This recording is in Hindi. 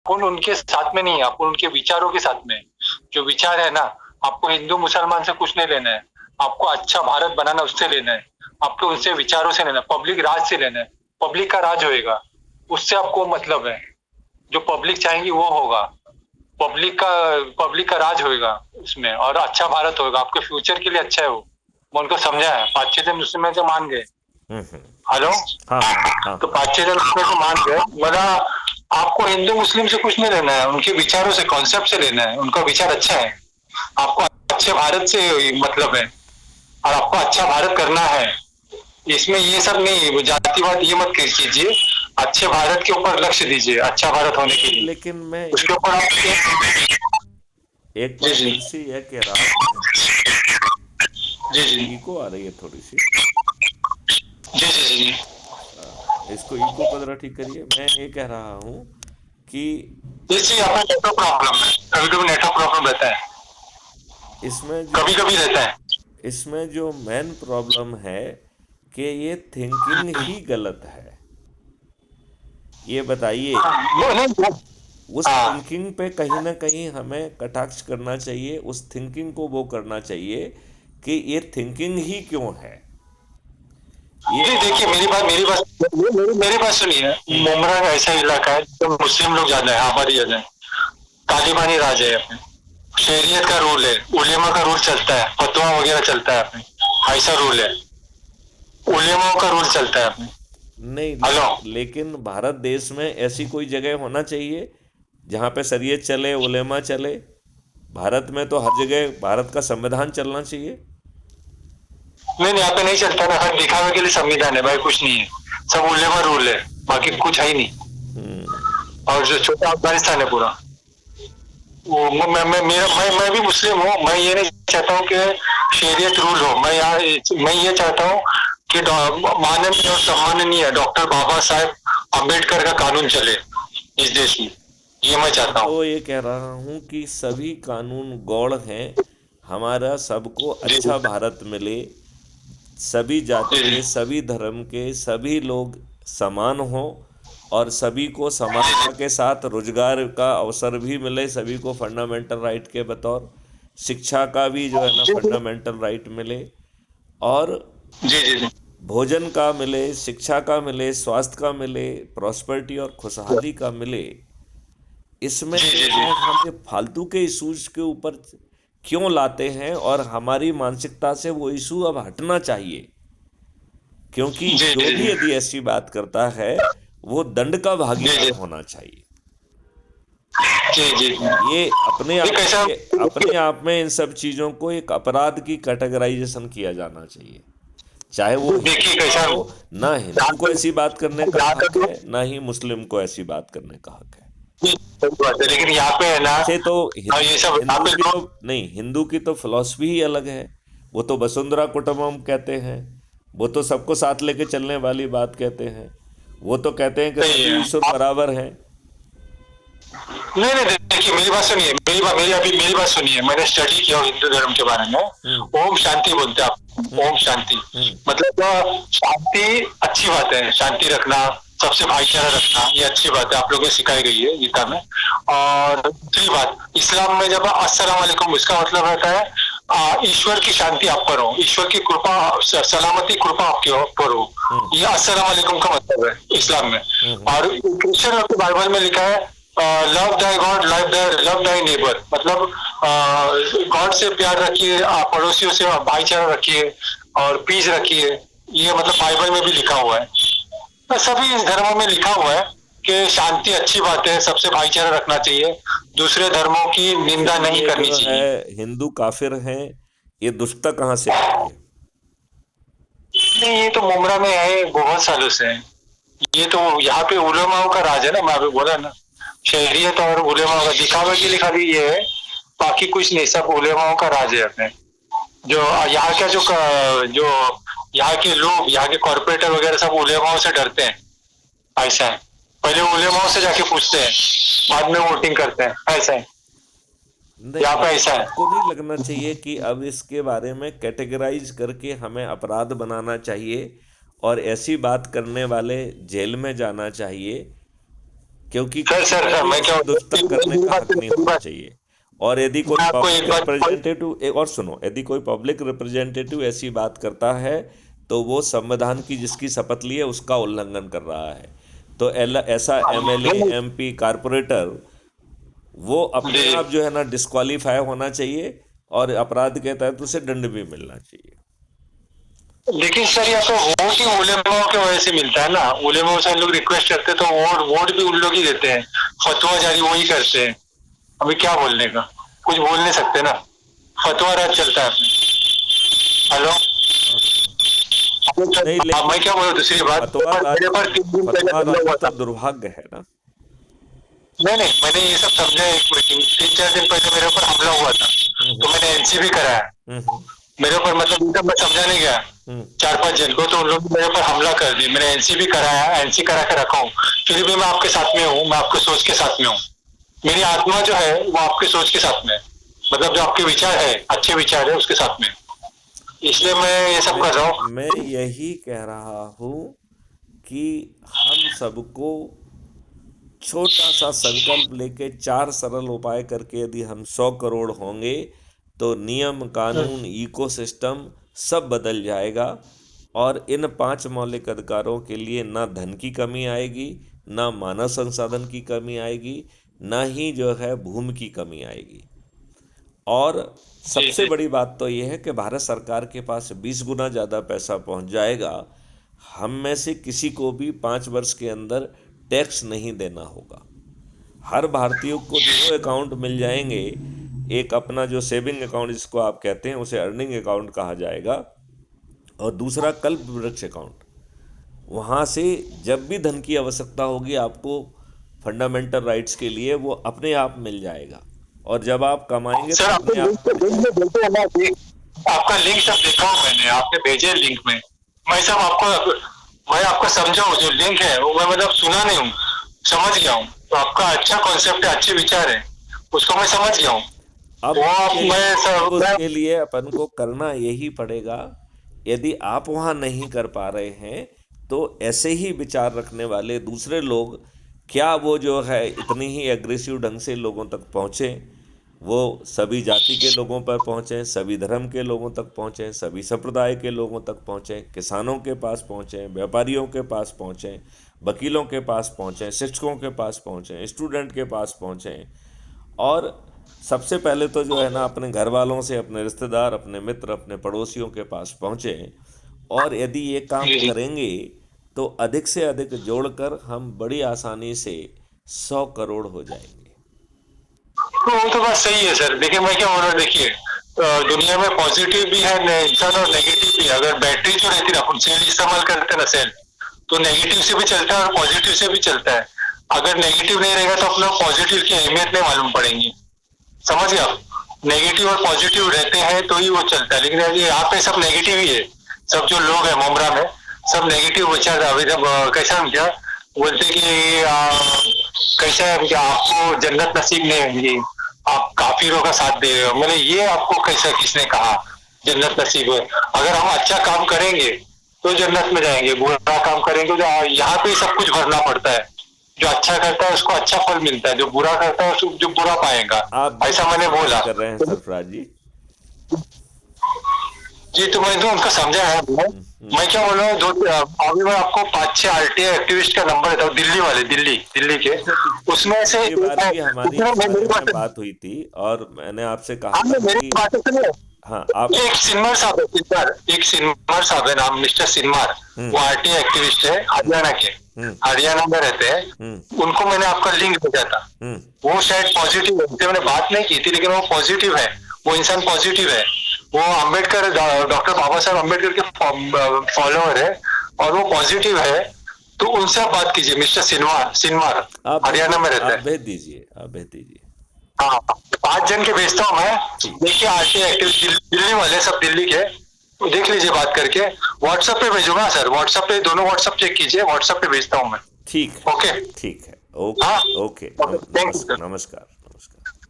अपन उनके साथ में नहीं है, अपन उनके विचारों के साथ में है। जो विचार है ना, आपको हिंदू मुसलमान से कुछ नहीं लेना है, आपको अच्छा भारत बनाना उससे लेना है, आपको उनसे विचारों से लेना है, पब्लिक राज से लेना है, पब्लिक का राज होएगा, उससे आपको मतलब है। जो पब्लिक चाहेंगी वो होगा, पब्लिक का राज होएगा उसमें, और अच्छा भारत होगा, आपके फ्यूचर के लिए अच्छा है वो। मैं उनको समझा है, 5-6 दिन उसमें तो मान गए। हम्म। हेलो। हाँ हाँ हाँ तो 5-6 दिन उसमें तो मान गए, बोला आपको हिंदू मुस्लिम से कुछ नहीं लेना है, उनके विचारों से, कॉन्सेप्ट से लेना है, उनका विचार अच्छा है, आपको अच्छे भारत से मतलब है, और आपको अच्छा भारत करना है। इसमें ये सब नहीं, वो जातिवाद ये मत कीजिए, अच्छे भारत के ऊपर लक्ष्य दीजिए, अच्छा भारत होने के नहीं, लिए। लेकिन मैं उसके ऊपर आप। एक जी बात जी। तुमसे यह कह रहा हूँ। जी जी। इको आ रही है थोड़ी सी। जी जी जी जी। इसको इको को जरा ठीक करिए। मैं ये कह रहा हूँ कि जैसे यहाँ पे नेटवर्क प्रॉब्लम है, कभी कभी नेटवर्क प्रॉब्लम रहता है, इसमें जो कभी कभी रहता है। इसमें जो मेन प्रॉब्लम है कि ये थिंकिंग ही गलत है। ये बताइए, वो नहीं उस हाँ। थिंकिंग पे कहीं ना कहीं हमें कटाक्ष करना चाहिए, उस थिंकिंग को वो करना चाहिए कि ये थिंकिंग ही क्यों है। ये जी देखिए, मेरी बात सुनिए। हम्म, मुमरा ऐसा इलाका है जो मुस्लिम लोग ज्यादा है, हमारी ज्यादा है, तालिबानी राज है यहाँ पे, शरीयत का रूल है, उलेमा का रूल चलता है, फतवा वगैरह चलता है यहाँ पे, ऐसा रूल है, उलेमाओं का रूल चलता है यहाँ पे। नहीं, हेलो। लेकिन भारत देश में ऐसी कोई जगह होना चाहिए जहाँ पे शरीयत चले, उलेमा चले। भारत में तो हर जगह भारत का संविधान चलना चाहिए। नहीं नहीं, यहाँ पे नहीं चलता ना, हर दिखावे के लिए संविधान है भाई, कुछ नहीं है, सब उलेमा रूल है, बाकी कुछ है ही नहीं। और जो छोटा अफगानिस्तान है पूरा, वो मैं भी मुस्लिम हूँ, मैं ये नहीं चाहता हूँ कि शरीयत रूल हो, मैं ये चाहता हूँ कि माननीय और सम्माननीय डॉक्टर बाबा साहेब अम्बेडकर का कानून चले इस देश में, ये मैं मैं चाहता हूँ। तो ये कह रहा हूँ कि सभी कानून गौड़ हैं। हमारा सबको जी अच्छा भारत मिले, सभी जाति जी के, जी सभी धर्म के सभी लोग समान हों, और सभी को समानता के साथ रोजगार का अवसर भी मिले, सभी को फंडामेंटल राइट के बतौर शिक्षा का भी जो है ना जी फंडामेंटल राइट मिले, और जी जी जी भोजन का मिले, शिक्षा का मिले, स्वास्थ्य का मिले, प्रॉस्पेरिटी और खुशहाली का मिले। इसमें जी जो जी जी है हम ये फालतू के इश्यूज के ऊपर क्यों लाते हैं, और हमारी मानसिकता से वो इशू अब हटना चाहिए। क्योंकि जी जो जी भी यदि ऐसी बात करता है वो दंड का भागीदार जी होना चाहिए। जी जी जी। ये अपने ये आप कैसा। में अपने आप में इन सब चीजों को एक अपराध की कैटेगराइजेशन किया जाना चाहिए। चाहे वो देखिए हिंदू का कैसा, हो, ना हिंदू को ऐसी बात करने का जहाँ हक तक है, ना ही मुस्लिम को ऐसी बात करने का हक है। सही बात है, लेकिन यहाँ पे है ना, वैसे तो हाँ, ये सब यहाँ हिंदू पे की तो लोग। नहीं, हिंदू की तो फिलॉसफी ही अलग है। वो तो वसुंधरा कुटुम्बकम कहते हैं। वो तो सबको साथ लेके चलने वाली बात कहते हैं। वो तो कहते हैं कि सही सभी है ईश्वर आप। बराबर हैं। नहीं नहीं, देखिए मेरी बात सुनिए, मेरी बात सुनिए, मैंने स्टडी किया हिंदू धर्म के बारे हम्म में। ओम शांति बोलते हैं आप, हम्म ओम शांति, हम्म मतलब शांति अच्छी बात है, शांति रखना, सबसे भाईचारा रखना, ये अच्छी बात है, आप लोगों को सिखाई गई है गीता में। और दूसरी बात, इस्लाम में जब अस्सलाम वालेकुम, इसका मतलब रहता है ईश्वर की शांति आप पर हो, ईश्वर की कृपा, सलामती कृपा आपके ऊपर हो, हम्म ये अस्सलाम वालेकुम का मतलब है इस्लाम में। हम्म और क्रिश्चियन और बाइबल में लिखा है लव दाई गॉड, लव दाई नेबर, मतलब गॉड से प्यार रखिए, पड़ोसियों से भाईचारा रखिए, और पीस रखिए, ये मतलब बाइबल में भी लिखा हुआ है। तो सभी धर्मों में लिखा हुआ है कि शांति अच्छी बात है, सबसे भाईचारा रखना चाहिए, दूसरे धर्मों की निंदा फिर नहीं ये करनी जो है चाहिए। हिंदू काफिर हैं, ये दुष्टता कहाँ से आ रही है? नहीं, ये तो मुमरा में है बहुत सालों से है। ये तो यहाँ पे उलेमाओं का राज है ना, मैं अभी बोला ना, शहरियत और उलेमाओं का दिखावे के लिए खाली ये है, बाकी कुछ नहीं, सब उलेमाओं का राज है अपने। जो यहाँ का जो यहाँ के लोग, यहाँ के कॉर्पोरेटर वगैरह सब उलेमाओं से डरते हैं, ऐसा है, पहले उलेमाओं से जाके पूछते हैं, बाद में वोटिंग करते हैं, ऐसा है, यहाँ नहीं, पे लेकिन ऐसा है। आपको नहीं लगना चाहिए कि अब इसके बारे में कैटेगराइज करके हमें अपराध बनाना चाहिए, और ऐसी बात करने वाले जेल में जाना चाहिए? क्योंकि सर किसी सर को सर भी मैं क्या ऐसी दुष्टता करने का हक नहीं होना मैं चाहिए। और यदि कोई आपको एक पब्लिक बात रिप्रेजेंटेटिव, एक और सुनो, यदि कोई पब्लिक रिप्रेजेंटेटिव ऐसी बात करता है तो वो संविधान की जिसकी शपथ ली है उसका उल्लंघन कर रहा है। तो ऐसा एमएलए, नहीं, एमपी, कारपोरेटर, वो जी अपने जी। आप जो है ना डिस्क्वालीफाई होना चाहिए और अपराध के तहत उसे दंड भी मिलना चाहिए। लेकिन सर यहाँ पे वोट ही उलेमाओं की वजह से मिलता है ना, उलेमाओं से लोग रिक्वेस्ट करते हैं तो वोट वोट भी उन लोग ही देते हैं, फतवा जारी वही करते हैं। अभी क्या बोलने का, कुछ बोल नहीं सकते ना, फतवा राज चलता है। हेलो, नहीं, मैं लेकिन क्या बोला दूसरी बात, फतवा मेरे पर राज, 3 दिन पहले फतवा हमला राज हुआ तो था। दुर्भाग्य है ना। नहीं नहीं, मैंने ये सब समझा, एक मीटिंग 3-4 दिन पहले मेरे ऊपर हमला हुआ था, तो हम्म मैंने एनसीबी कराया। हम्म मेरे ऊपर मतलब उनका मैं समझाने गया हम्म 4-5 जन को, तो उन लोगों ने मेरे ऊपर हमला कर दिया। मैंने एनसीबी कराया, एनसी करा के रखा हूँ, फिर भी मैं आपके साथ में हूँ, मैं आपके सोच के साथ में हूँ। मेरी आत्मा जो है वो आपके सोच के साथ में है, मतलब जो आपके विचार है, अच्छे विचार है, उसके साथ में, इसलिए मैं ये सब मैं कर रहा हूँ। मैं यही कह रहा हूँ कि हम सबको छोटा सा संकल्प लेके 4 सरल उपाय करके यदि हम 100 करोड़ होंगे तो नियम, कानून, इकोसिस्टम सब बदल जाएगा। और इन 5 मौलिक अधिकारों के लिए ना धन की कमी आएगी, ना मानव संसाधन की कमी आएगी, ना ही जो है भूमि की कमी आएगी। और जी सबसे जी बड़ी बात तो यह है कि भारत सरकार के पास 20 गुना ज़्यादा पैसा पहुंच जाएगा। हम में से किसी को भी 5 वर्ष के अंदर टैक्स नहीं देना होगा। हर भारतीय को 2 अकाउंट मिल जाएंगे। एक अपना जो सेविंग अकाउंट जिसको आप कहते हैं उसे अर्निंग अकाउंट कहा जाएगा, और दूसरा कल्प वृक्ष अकाउंट। वहाँ से जब भी धन की आवश्यकता होगी आपको फंडामेंटल राइट्स के लिए, वो अपने आप मिल जाएगा। और जब आप कमाएंगे सर, तो आपको अपने आप मिल लिंक में जाएगा। भेजे हैं ना, आपका लिंक सब देखा हूँ मैंने, आपने भेजे लिंक में, मैं सब आपको, मैं आपको समझाऊँ, जो लिंक है वो मैं मतलब सुना नहीं हूँ, समझ गया हूँ। तो आपका अच्छा कॉन्सेप्ट है, अच्छे विचार है, उसको मैं समझ गया हूँ। अब वो आप उसके मैं लिए अब मैं उसके लिए अपन को करना यही पड़ेगा। यदि आप वहाँ नहीं कर पा रहे हैं तो ऐसे ही विचार रखने वाले दूसरे लोग, क्या वो जो है इतनी ही एग्रेसिव ढंग से लोगों तक पहुँचे, वो सभी जाति के लोगों पर पहुँचें, सभी धर्म के लोगों तक पहुँचें, सभी संप्रदाय के लोगों तक पहुँचें, किसानों के पास पहुँचें, व्यापारियों के पास पहुँचें, वकीलों के पास पहुँचें, शिक्षकों के पास पहुँचें, स्टूडेंट के पास पहुँचें। और सबसे पहले तो जो है ना अपने घर वालों से, अपने रिश्तेदार, अपने मित्र, अपने पड़ोसियों के पास पहुँचे। और यदि ये काम जी जी। करेंगे तो अधिक से अधिक जोड़कर हम बड़ी आसानी से 100 करोड़ हो जाएंगे। तो वो तो बात सही है सर, देखिए मैं क्या बोल रहा हूँ, देखिए दुनिया में पॉजिटिव भी है इंसान और नेगेटिव भी है। अगर बैटरी जो रहती है, अपन सेल इस्तेमाल करते हैं ना, सेल तो नेगेटिव से भी चलता है और पॉजिटिव से भी चलता है। अगर नेगेटिव नहीं रहेगा तो अपना पॉजिटिव की अहमियत नहीं मालूम पड़ेगी, समझ गए आप। नेगेटिव और पॉजिटिव रहते हैं तो ही वो चलता है, लेकिन अभी यहाँ पे सब नेगेटिव ही है। सब जो लोग हैं मुमरा में, सब नेगेटिव विचार, अभी जब कैसा हम क्या बोलते कि कैसा है क्या, आपको जन्नत नसीब नहीं होगी, आप काफिरों का साथ दे रहे हो। मैंने ये आपको कैसा किसने कहा जन्नत नसीब है? अगर हम अच्छा काम करेंगे तो जन्नत में जाएंगे, बुरा काम करेंगे तो यहाँ पे सब कुछ भरना पड़ता है। जो अच्छा करता है उसको अच्छा फल मिलता है, जो बुरा करता है उसको जो बुरा पाएगा, आप ऐसा बिल्कुल मैंने सही बोला। बात कर रहे हैं सरफराज जी। जी, तो मैं तो उनको समझा है। मैं क्या बोल रहा हूँ, अभी मैं आपको 5-6 आरटीआई एक्टिविस्ट का नंबर देता हूँ, दिल्ली वाले, दिल्ली के, अच्छा, उसमें से पिछली बार भी हमारी उसमें इस बारे मेरी में बात, बात हुई थी और मैंने आपसे कहा हाँ था मेरी कि बात सुनिए। हाँ आप। एक सिन्नर साहब है, एक सिन्नर साहब है, नाम मिस्टर सिन्नर, हम्म वो आरटीआई एक्टिविस्ट है, हरियाणा के, हम्म हरियाणा में रहते हैं। हम्म उनको मैंने आपका लिंक भेजा था। हम्म वो शायद पॉजिटिव है, उनसे मैंने बात नहीं की थी, लेकिन वो पॉजिटिव है, वो इंसान पॉजिटिव है। वो अम्बेडकर, डॉक्टर बाबा साहब अम्बेडकर के फॉलोअर है, और वो पॉजिटिव है। तो उनसे आप बात कीजिए, मिस्टर सिन्वार, सिन्वार हरियाणा में रहता आप है। भेज दीजिए, आप भेज दीजिए। हाँ, 5 जन के भेजता हूँ मैं। ठीक। देखिए आरटी एक्टिव दिल्ली वाले, सब दिल्ली के, तो देख लीजिए बात करके। व्हाट्सएप पे भेजूंगा सर, व्हाट्सएप पे, दोनों व्हाट्सएप चेक कीजिए, व्हाट्सएप पे भेजता हूँ मैं। ठीक है। ओके। ठीक है। हाँ, okay okay. Okay, thank you sir. नमस्कार।